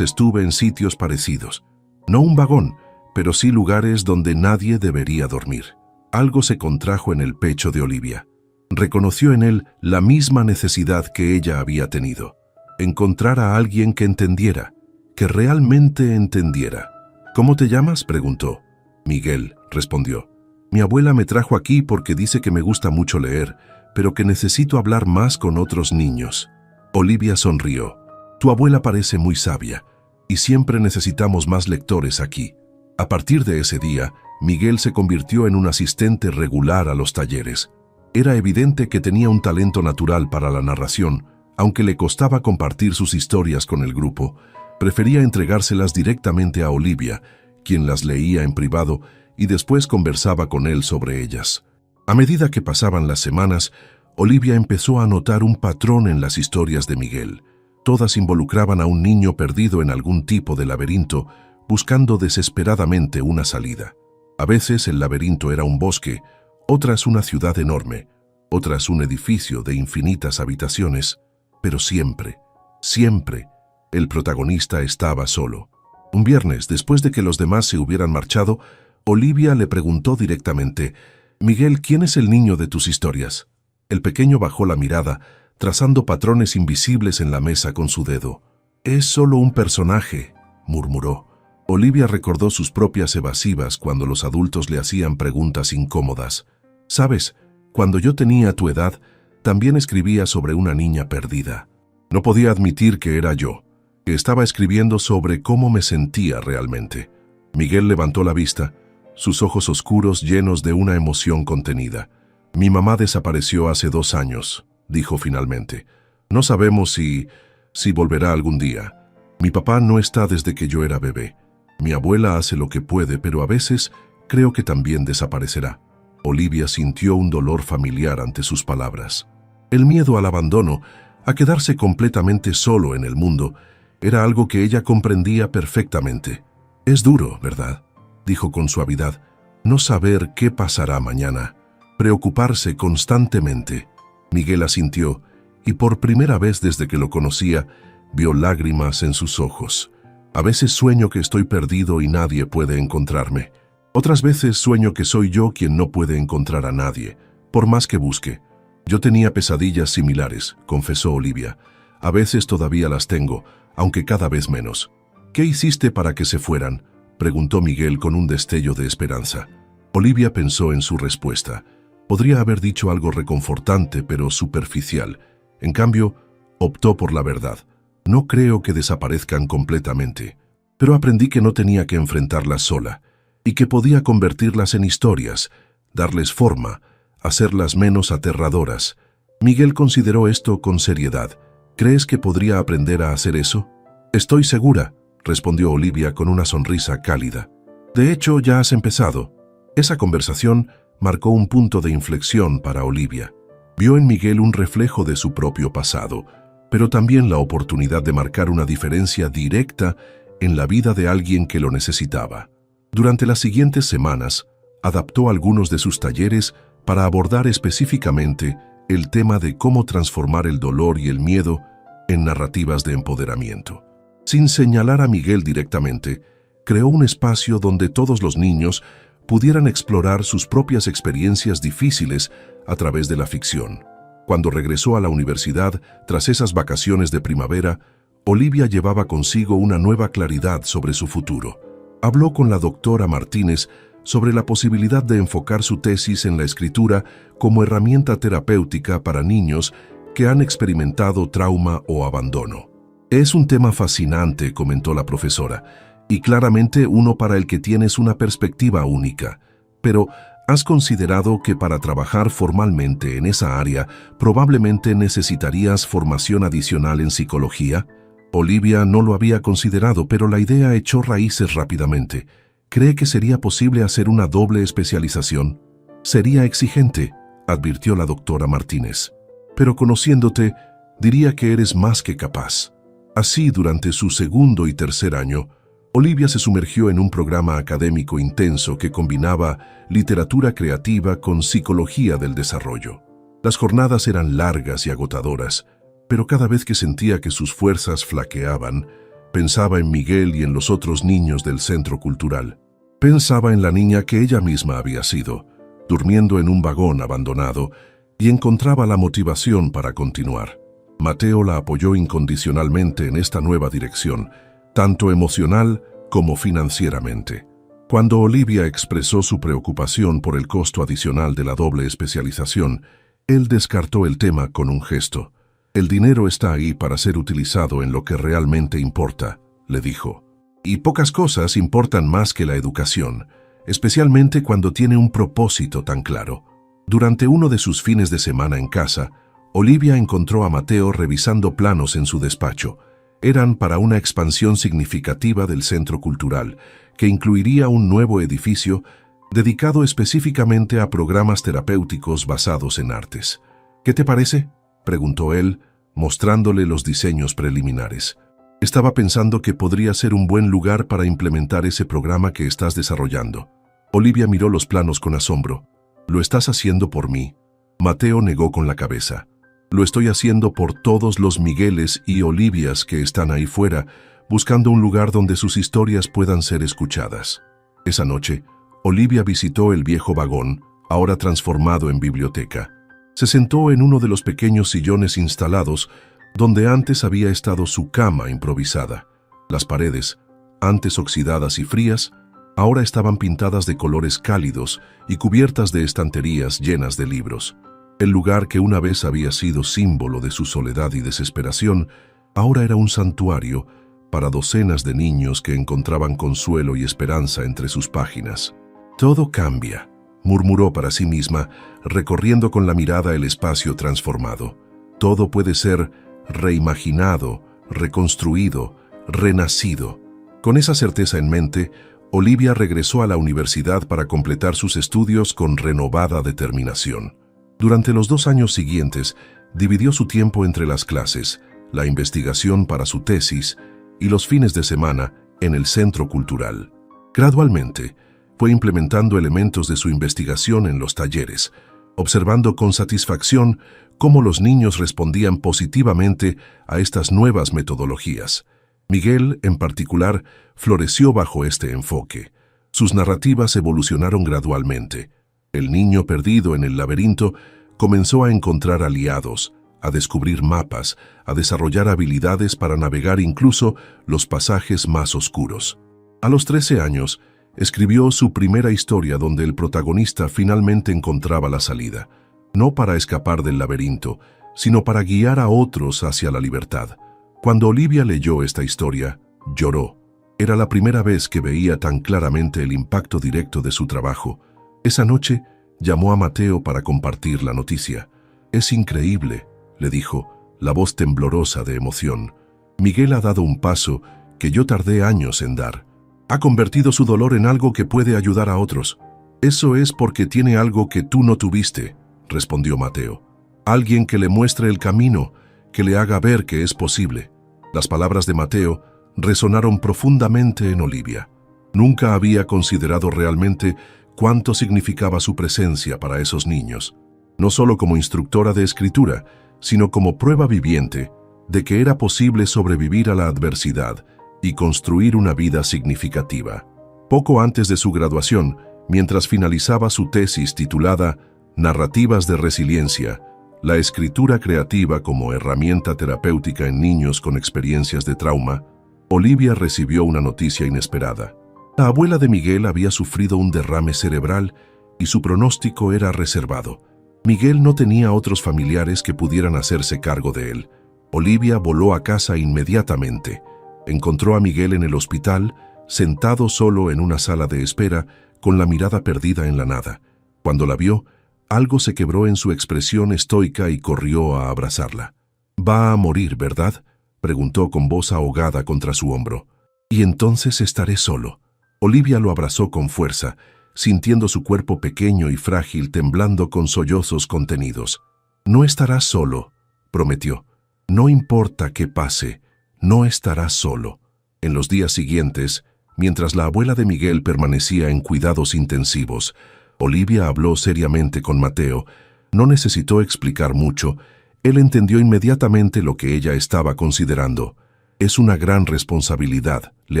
estuve en sitios parecidos. No un vagón, pero sí lugares donde nadie debería dormir». Algo se contrajo en el pecho de Olivia. Reconoció en él la misma necesidad que ella había tenido. Encontrar a alguien que entendiera, que realmente entendiera. «¿Cómo te llamas?», preguntó. «Miguel», respondió. «Mi abuela me trajo aquí porque dice que me gusta mucho leer, pero que necesito hablar más con otros niños». Olivia sonrió. «Tu abuela parece muy sabia, y siempre necesitamos más lectores aquí». A partir de ese día, Miguel se convirtió en un asistente regular a los talleres. Era evidente que tenía un talento natural para la narración, aunque le costaba compartir sus historias con el grupo. Prefería entregárselas directamente a Olivia, quien las leía en privado y después conversaba con él sobre ellas. A medida que pasaban las semanas, Olivia empezó a notar un patrón en las historias de Miguel. Todas involucraban a un niño perdido en algún tipo de laberinto, buscando desesperadamente una salida. A veces el laberinto era un bosque, otras una ciudad enorme, otras un edificio de infinitas habitaciones, pero siempre, siempre, el protagonista estaba solo. Un viernes, después de que los demás se hubieran marchado, Olivia le preguntó directamente: «Miguel, ¿quién es el niño de tus historias?». El pequeño bajó la mirada, trazando patrones invisibles en la mesa con su dedo. «Es solo un personaje», murmuró. Olivia recordó sus propias evasivas cuando los adultos le hacían preguntas incómodas. «Sabes, cuando yo tenía tu edad, también escribía sobre una niña perdida. No podía admitir que era yo, que estaba escribiendo sobre cómo me sentía realmente». Miguel levantó la vista, sus ojos oscuros llenos de una emoción contenida. «Mi mamá desapareció hace 2 años», dijo finalmente. «No sabemos si volverá algún día. Mi papá no está desde que yo era bebé. Mi abuela hace lo que puede, pero a veces creo que también desaparecerá». Olivia sintió un dolor familiar ante sus palabras. El miedo al abandono, a quedarse completamente solo en el mundo, era algo que ella comprendía perfectamente. «Es duro, ¿verdad?», dijo con suavidad. «No saber qué pasará mañana. Preocuparse constantemente». Miguel asintió, y por primera vez desde que lo conocía, vio lágrimas en sus ojos. «A veces sueño que estoy perdido y nadie puede encontrarme. Otras veces sueño que soy yo quien no puede encontrar a nadie, por más que busque». «Yo tenía pesadillas similares», confesó Olivia. «A veces todavía las tengo, aunque cada vez menos». «¿Qué hiciste para que se fueran?», preguntó Miguel con un destello de esperanza. Olivia pensó en su respuesta. Podría haber dicho algo reconfortante, pero superficial. En cambio, optó por la verdad. «No creo que desaparezcan completamente, pero aprendí que no tenía que enfrentarlas sola, y que podía convertirlas en historias, darles forma, hacerlas menos aterradoras». Miguel consideró esto con seriedad. «¿Crees que podría aprender a hacer eso?». «Estoy segura», respondió Olivia con una sonrisa cálida. «De hecho, ya has empezado». Esa conversación marcó un punto de inflexión para Olivia. Vio en Miguel un reflejo de su propio pasado, pero también la oportunidad de marcar una diferencia directa en la vida de alguien que lo necesitaba. Durante las siguientes semanas, adaptó algunos de sus talleres para abordar específicamente el tema de cómo transformar el dolor y el miedo en narrativas de empoderamiento. Sin señalar a Miguel directamente, creó un espacio donde todos los niños pudieran explorar sus propias experiencias difíciles a través de la ficción. Cuando regresó a la universidad, tras esas vacaciones de primavera, Olivia llevaba consigo una nueva claridad sobre su futuro. Habló con la doctora Martínez sobre la posibilidad de enfocar su tesis en la escritura como herramienta terapéutica para niños que han experimentado trauma o abandono. «Es un tema fascinante», comentó la profesora, «y claramente uno para el que tienes una perspectiva única. Pero, ¿has considerado que para trabajar formalmente en esa área probablemente necesitarías formación adicional en psicología?». Olivia no lo había considerado, pero la idea echó raíces rápidamente. «¿Cree que sería posible hacer una doble especialización?». «Sería exigente», advirtió la doctora Martínez. «Pero conociéndote, diría que eres más que capaz». Así, durante su 2º y 3er año, Olivia se sumergió en un programa académico intenso que combinaba literatura creativa con psicología del desarrollo. Las jornadas eran largas y agotadoras, pero cada vez que sentía que sus fuerzas flaqueaban, pensaba en Miguel y en los otros niños del centro cultural. Pensaba en la niña que ella misma había sido, durmiendo en un vagón abandonado, y encontraba la motivación para continuar. Mateo la apoyó incondicionalmente en esta nueva dirección, tanto emocional como financieramente. Cuando Olivia expresó su preocupación por el costo adicional de la doble especialización, él descartó el tema con un gesto. «El dinero está ahí para ser utilizado en lo que realmente importa», le dijo. «Y pocas cosas importan más que la educación, especialmente cuando tiene un propósito tan claro». Durante uno de sus fines de semana en casa, Olivia encontró a Mateo revisando planos en su despacho. Eran para una expansión significativa del centro cultural, que incluiría un nuevo edificio dedicado específicamente a programas terapéuticos basados en artes. ¿Qué te parece?, preguntó él, mostrándole los diseños preliminares. Estaba pensando que podría ser un buen lugar para implementar ese programa que estás desarrollando. Olivia miró los planos con asombro. ¿Lo estás haciendo por mí? Mateo negó con la cabeza. Lo estoy haciendo por todos los Migueles y Olivias que están ahí fuera, buscando un lugar donde sus historias puedan ser escuchadas. Esa noche, Olivia visitó el viejo vagón, ahora transformado en biblioteca. Se sentó en uno de los pequeños sillones instalados, donde antes había estado su cama improvisada. Las paredes, antes oxidadas y frías, ahora estaban pintadas de colores cálidos y cubiertas de estanterías llenas de libros. El lugar que una vez había sido símbolo de su soledad y desesperación, ahora era un santuario para docenas de niños que encontraban consuelo y esperanza entre sus páginas. «Todo cambia», murmuró para sí misma, recorriendo con la mirada el espacio transformado. «Todo puede ser reimaginado, reconstruido, renacido». Con esa certeza en mente, Olivia regresó a la universidad para completar sus estudios con renovada determinación. Durante los 2 años siguientes, dividió su tiempo entre las clases, la investigación para su tesis y los fines de semana en el centro cultural. Gradualmente, fue implementando elementos de su investigación en los talleres, observando con satisfacción cómo los niños respondían positivamente a estas nuevas metodologías. Miguel, en particular, floreció bajo este enfoque. Sus narrativas evolucionaron gradualmente. El niño perdido en el laberinto comenzó a encontrar aliados, a descubrir mapas, a desarrollar habilidades para navegar incluso los pasajes más oscuros. A los 13 años, escribió su primera historia donde el protagonista finalmente encontraba la salida, no para escapar del laberinto, sino para guiar a otros hacia la libertad. Cuando Olivia leyó esta historia, lloró. Era la primera vez que veía tan claramente el impacto directo de su trabajo. Esa noche, llamó a Mateo para compartir la noticia. «Es increíble», le dijo, la voz temblorosa de emoción. «Miguel ha dado un paso que yo tardé años en dar. Ha convertido su dolor en algo que puede ayudar a otros». «Eso es porque tiene algo que tú no tuviste», respondió Mateo. «Alguien que le muestre el camino, que le haga ver que es posible». Las palabras de Mateo resonaron profundamente en Olivia. Nunca había considerado realmente cuánto significaba su presencia para esos niños, no solo como instructora de escritura, sino como prueba viviente de que era posible sobrevivir a la adversidad y construir una vida significativa. Poco antes de su graduación, mientras finalizaba su tesis titulada Narrativas de Resiliencia, la escritura creativa como herramienta terapéutica en niños con experiencias de trauma, Olivia recibió una noticia inesperada. La abuela de Miguel había sufrido un derrame cerebral y su pronóstico era reservado. Miguel no tenía otros familiares que pudieran hacerse cargo de él. Olivia voló a casa inmediatamente. Encontró a Miguel en el hospital, sentado solo en una sala de espera, con la mirada perdida en la nada. Cuando la vio, algo se quebró en su expresión estoica y corrió a abrazarla. «Va a morir, ¿verdad?», preguntó con voz ahogada contra su hombro. «Y entonces estaré solo». Olivia lo abrazó con fuerza, sintiendo su cuerpo pequeño y frágil temblando con sollozos contenidos. «No estarás solo», prometió. «No importa qué pase, no estarás solo». En los días siguientes, mientras la abuela de Miguel permanecía en cuidados intensivos, Olivia habló seriamente con Mateo. No necesitó explicar mucho. Él entendió inmediatamente lo que ella estaba considerando. «Es una gran responsabilidad», le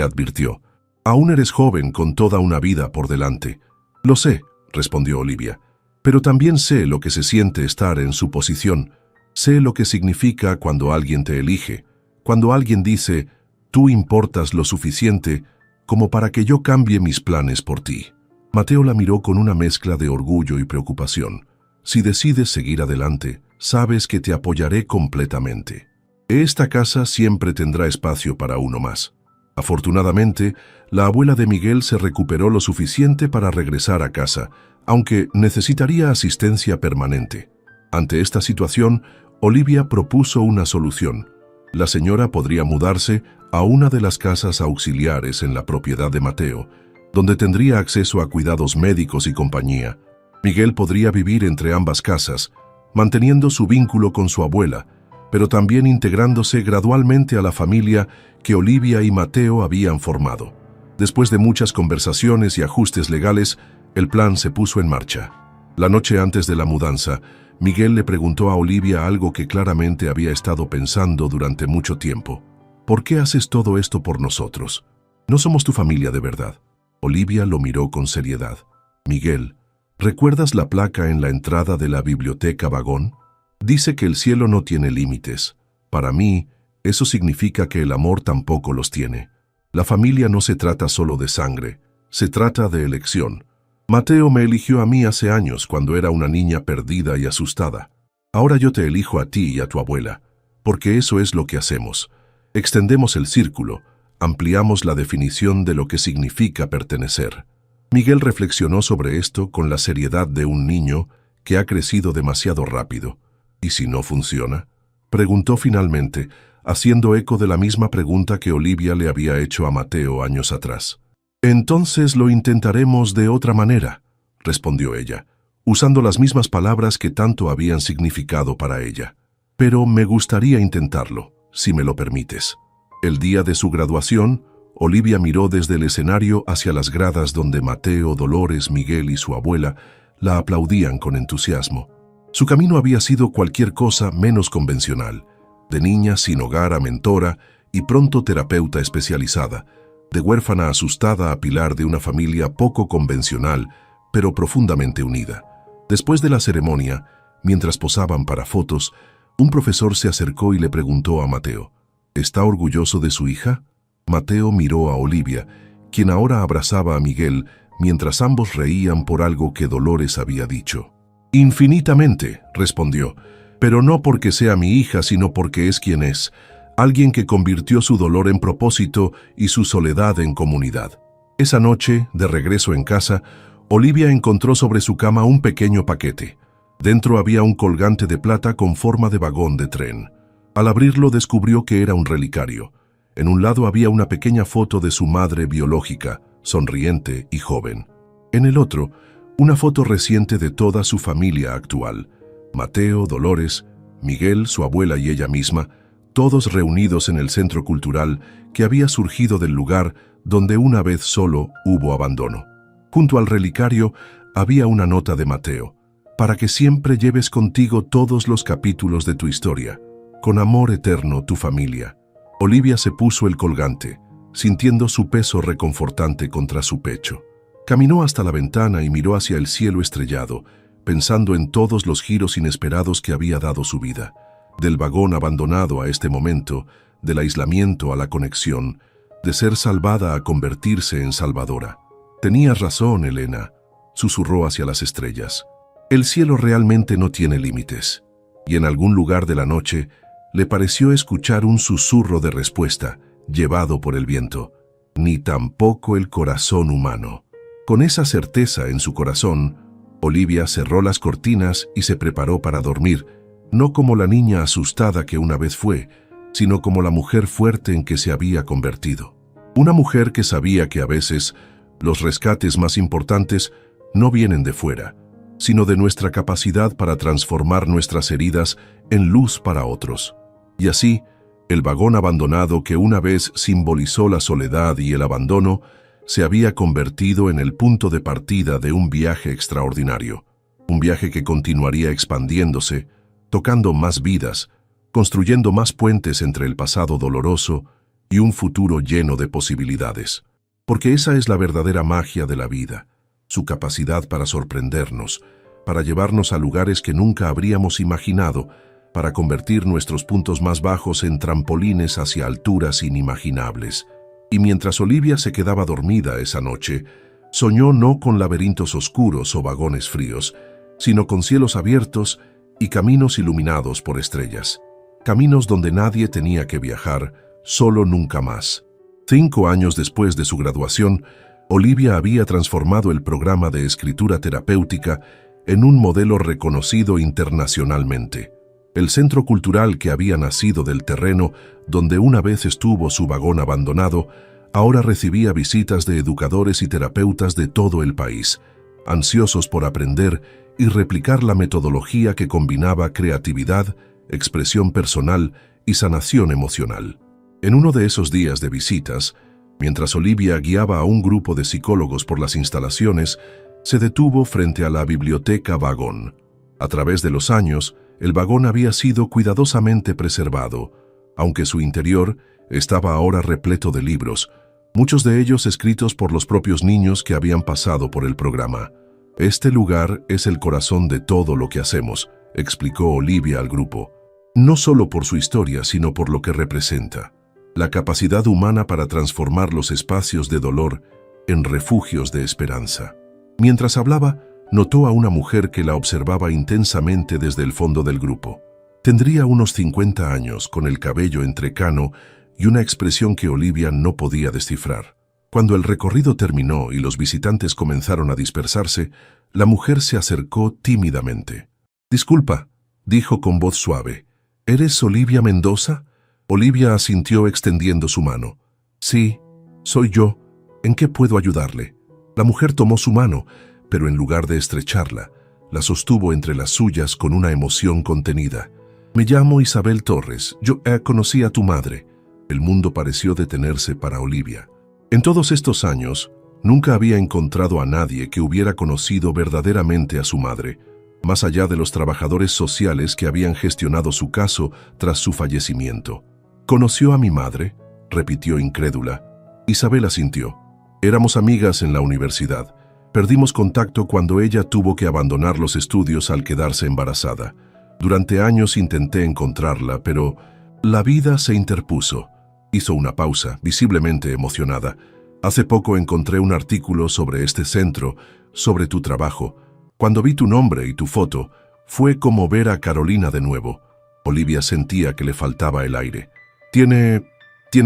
advirtió. «Aún eres joven con toda una vida por delante». «Lo sé», respondió Olivia, «pero también sé lo que se siente estar en su posición. Sé lo que significa cuando alguien te elige, cuando alguien dice, tú importas lo suficiente como para que yo cambie mis planes por ti». Mateo la miró con una mezcla de orgullo y preocupación. «Si decides seguir adelante, sabes que te apoyaré completamente. Esta casa siempre tendrá espacio para uno más». Afortunadamente, la abuela de Miguel se recuperó lo suficiente para regresar a casa, aunque necesitaría asistencia permanente. Ante esta situación, Olivia propuso una solución. La señora podría mudarse a una de las casas auxiliares en la propiedad de Mateo, donde tendría acceso a cuidados médicos y compañía. Miguel podría vivir entre ambas casas, manteniendo su vínculo con su abuela, pero también integrándose gradualmente a la familia que Olivia y Mateo habían formado. Después de muchas conversaciones y ajustes legales, el plan se puso en marcha. La noche antes de la mudanza, Miguel le preguntó a Olivia algo que claramente había estado pensando durante mucho tiempo. ¿Por qué haces todo esto por nosotros? No somos tu familia de verdad. Olivia lo miró con seriedad. Miguel, ¿recuerdas la placa en la entrada de la biblioteca Vagón? Dice que el cielo no tiene límites. Para mí, eso significa que el amor tampoco los tiene. La familia no se trata solo de sangre, se trata de elección. Mateo me eligió a mí hace años cuando era una niña perdida y asustada. Ahora yo te elijo a ti y a tu abuela, porque eso es lo que hacemos. Extendemos el círculo, ampliamos la definición de lo que significa pertenecer. Miguel reflexionó sobre esto con la seriedad de un niño que ha crecido demasiado rápido. ¿Y si no funciona?, preguntó finalmente, haciendo eco de la misma pregunta que Olivia le había hecho a Mateo años atrás. «Entonces lo intentaremos de otra manera», respondió ella, usando las mismas palabras que tanto habían significado para ella. «Pero me gustaría intentarlo, si me lo permites». El día de su graduación, Olivia miró desde el escenario hacia las gradas donde Mateo, Dolores, Miguel y su abuela la aplaudían con entusiasmo. Su camino había sido cualquier cosa menos convencional, de niña sin hogar a mentora y pronto terapeuta especializada, de huérfana asustada a pilar de una familia poco convencional, pero profundamente unida. Después de la ceremonia, mientras posaban para fotos, un profesor se acercó y le preguntó a Mateo, ¿está orgulloso de su hija? Mateo miró a Olivia, quien ahora abrazaba a Miguel, mientras ambos reían por algo que Dolores había dicho. «Infinitamente», respondió, «pero no porque sea mi hija, sino porque es quien es, alguien que convirtió su dolor en propósito y su soledad en comunidad». Esa noche, de regreso en casa, Olivia encontró sobre su cama un pequeño paquete. Dentro había un colgante de plata con forma de vagón de tren. Al abrirlo descubrió que era un relicario. En un lado había una pequeña foto de su madre biológica, sonriente y joven. En el otro, una foto reciente de toda su familia actual. Mateo, Dolores, Miguel, su abuela y ella misma, todos reunidos en el centro cultural que había surgido del lugar donde una vez solo hubo abandono. Junto al relicario había una nota de Mateo. «Para que siempre lleves contigo todos los capítulos de tu historia. Con amor eterno, tu familia». Olivia se puso el colgante, sintiendo su peso reconfortante contra su pecho. Caminó hasta la ventana y miró hacia el cielo estrellado, pensando en todos los giros inesperados que había dado su vida. Del vagón abandonado a este momento, del aislamiento a la conexión, de ser salvada a convertirse en salvadora. «Tenías razón, Elena», susurró hacia las estrellas. «El cielo realmente no tiene límites». Y en algún lugar de la noche, le pareció escuchar un susurro de respuesta, llevado por el viento. «Ni tampoco el corazón humano». Con esa certeza en su corazón, Olivia cerró las cortinas y se preparó para dormir, no como la niña asustada que una vez fue, sino como la mujer fuerte en que se había convertido. Una mujer que sabía que a veces los rescates más importantes no vienen de fuera, sino de nuestra capacidad para transformar nuestras heridas en luz para otros. Y así, el vagón abandonado que una vez simbolizó la soledad y el abandono, se había convertido en el punto de partida de un viaje extraordinario. Un viaje que continuaría expandiéndose, tocando más vidas, construyendo más puentes entre el pasado doloroso y un futuro lleno de posibilidades. Porque esa es la verdadera magia de la vida, su capacidad para sorprendernos, para llevarnos a lugares que nunca habríamos imaginado, para convertir nuestros puntos más bajos en trampolines hacia alturas inimaginables. Y mientras Olivia se quedaba dormida esa noche, soñó no con laberintos oscuros o vagones fríos, sino con cielos abiertos y caminos iluminados por estrellas. Caminos donde nadie tenía que viajar, solo nunca más. 5 años después de su graduación, Olivia había transformado el programa de escritura terapéutica en un modelo reconocido internacionalmente. El centro cultural que había nacido del terreno donde una vez estuvo su vagón abandonado, ahora recibía visitas de educadores y terapeutas de todo el país, ansiosos por aprender y replicar la metodología que combinaba creatividad, expresión personal y sanación emocional. En uno de esos días de visitas, mientras Olivia guiaba a un grupo de psicólogos por las instalaciones, se detuvo frente a la biblioteca vagón. A través de los años, el vagón había sido cuidadosamente preservado, aunque su interior estaba ahora repleto de libros, muchos de ellos escritos por los propios niños que habían pasado por el programa. «Este lugar es el corazón de todo lo que hacemos», explicó Olivia al grupo. No solo por su historia, sino por lo que representa. La capacidad humana para transformar los espacios de dolor en refugios de esperanza. Mientras hablaba, notó a una mujer que la observaba intensamente desde el fondo del grupo. Tendría unos 50 años, con el cabello entrecano y una expresión que Olivia no podía descifrar. Cuando el recorrido terminó y los visitantes comenzaron a dispersarse, la mujer se acercó tímidamente. «Disculpa», dijo con voz suave. «¿Eres Olivia Mendoza?» Olivia asintió extendiendo su mano. «Sí, soy yo. ¿En qué puedo ayudarle?» La mujer tomó su mano, pero en lugar de estrecharla, la sostuvo entre las suyas con una emoción contenida. «Me llamo Isabel Torres. Yo conocí a tu madre». El mundo pareció detenerse para Olivia. En todos estos años, nunca había encontrado a nadie que hubiera conocido verdaderamente a su madre, más allá de los trabajadores sociales que habían gestionado su caso tras su fallecimiento. «¿Conoció a mi madre?», repitió incrédula. Isabel asintió. «Éramos amigas en la universidad. Perdimos contacto cuando ella tuvo que abandonar los estudios al quedarse embarazada. Durante años intenté encontrarla, pero la vida se interpuso». Hizo una pausa, visiblemente emocionada. «Hace poco encontré un artículo sobre este centro, sobre tu trabajo. Cuando vi tu nombre y tu foto, fue como ver a Carolina de nuevo». Olivia sentía que le faltaba el aire. ¿Tiene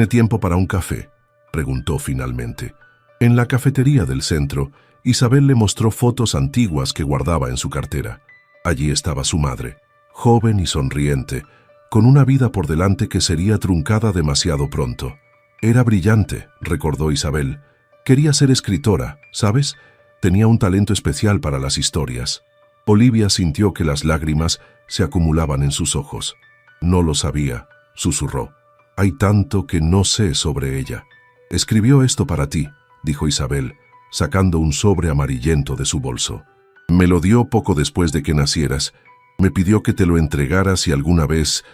tiempo para un café?», preguntó finalmente. En la cafetería del centro, Isabel le mostró fotos antiguas que guardaba en su cartera. Allí estaba su madre, joven y sonriente, con una vida por delante que sería truncada demasiado pronto. «Era brillante», recordó Isabel. «Quería ser escritora, ¿sabes? Tenía un talento especial para las historias». Olivia sintió que las lágrimas se acumulaban en sus ojos. «No lo sabía», susurró. «Hay tanto que no sé sobre ella». «Escribió esto para ti», dijo Isabel, sacando un sobre amarillento de su bolso. «Me lo dio poco después de que nacieras. Me pidió que te lo entregara si alguna vez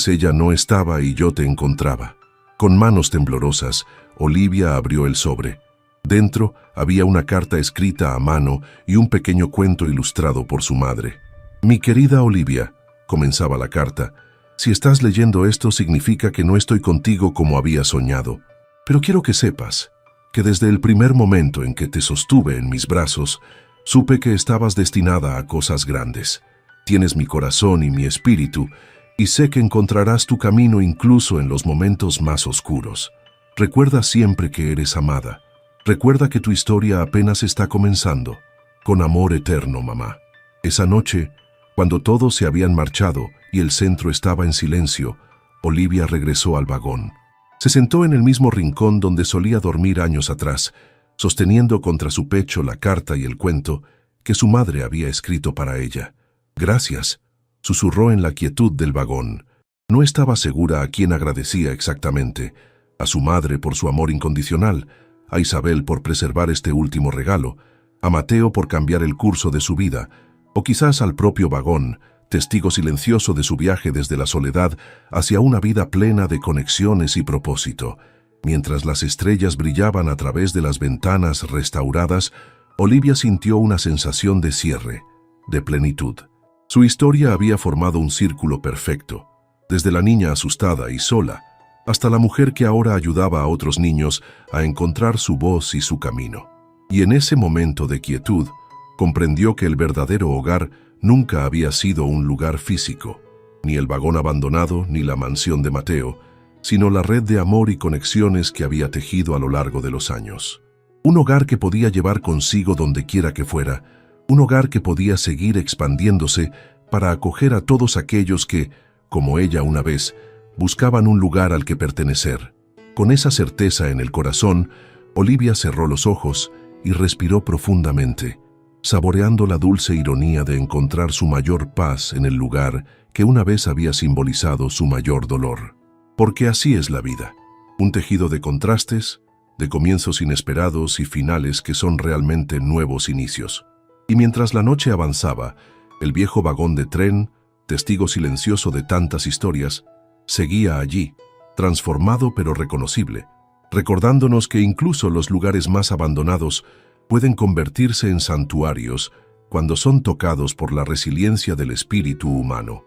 ella no estaba y yo te encontraba». Con manos temblorosas, Olivia abrió el sobre. Dentro había una carta escrita a mano y un pequeño cuento ilustrado por su madre. «Mi querida Olivia», comenzaba la carta, «si estás leyendo esto significa que no estoy contigo como había soñado. Pero quiero que sepas que desde el primer momento en que te sostuve en mis brazos, supe que estabas destinada a cosas grandes. Tienes mi corazón y mi espíritu, y sé que encontrarás tu camino incluso en los momentos más oscuros. Recuerda siempre que eres amada. Recuerda que tu historia apenas está comenzando. Con amor eterno, mamá». Esa noche, cuando todos se habían marchado y el centro estaba en silencio, Olivia regresó al vagón. Se sentó en el mismo rincón donde solía dormir años atrás, sosteniendo contra su pecho la carta y el cuento que su madre había escrito para ella. «Gracias», susurró en la quietud del vagón. No estaba segura a quién agradecía exactamente: a su madre por su amor incondicional, a Isabel por preservar este último regalo, a Mateo por cambiar el curso de su vida, o quizás al propio vagón, testigo silencioso de su viaje desde la soledad hacia una vida plena de conexiones y propósito. Mientras las estrellas brillaban a través de las ventanas restauradas, Olivia sintió una sensación de cierre, de plenitud. Su historia había formado un círculo perfecto, desde la niña asustada y sola, hasta la mujer que ahora ayudaba a otros niños a encontrar su voz y su camino. Y en ese momento de quietud, comprendió que el verdadero hogar nunca había sido un lugar físico, ni el vagón abandonado ni la mansión de Mateo, sino la red de amor y conexiones que había tejido a lo largo de los años. Un hogar que podía llevar consigo donde quiera que fuera, un hogar que podía seguir expandiéndose para acoger a todos aquellos que, como ella una vez, buscaban un lugar al que pertenecer. Con esa certeza en el corazón, Olivia cerró los ojos y respiró profundamente. saboreando la dulce ironía de encontrar su mayor paz en el lugar que una vez había simbolizado su mayor dolor. Porque así es la vida, un tejido de contrastes, de comienzos inesperados y finales que son realmente nuevos inicios. Y mientras la noche avanzaba, el viejo vagón de tren, testigo silencioso de tantas historias, seguía allí, transformado pero reconocible, recordándonos que incluso los lugares más abandonados pueden convertirse en santuarios cuando son tocados por la resiliencia del espíritu humano.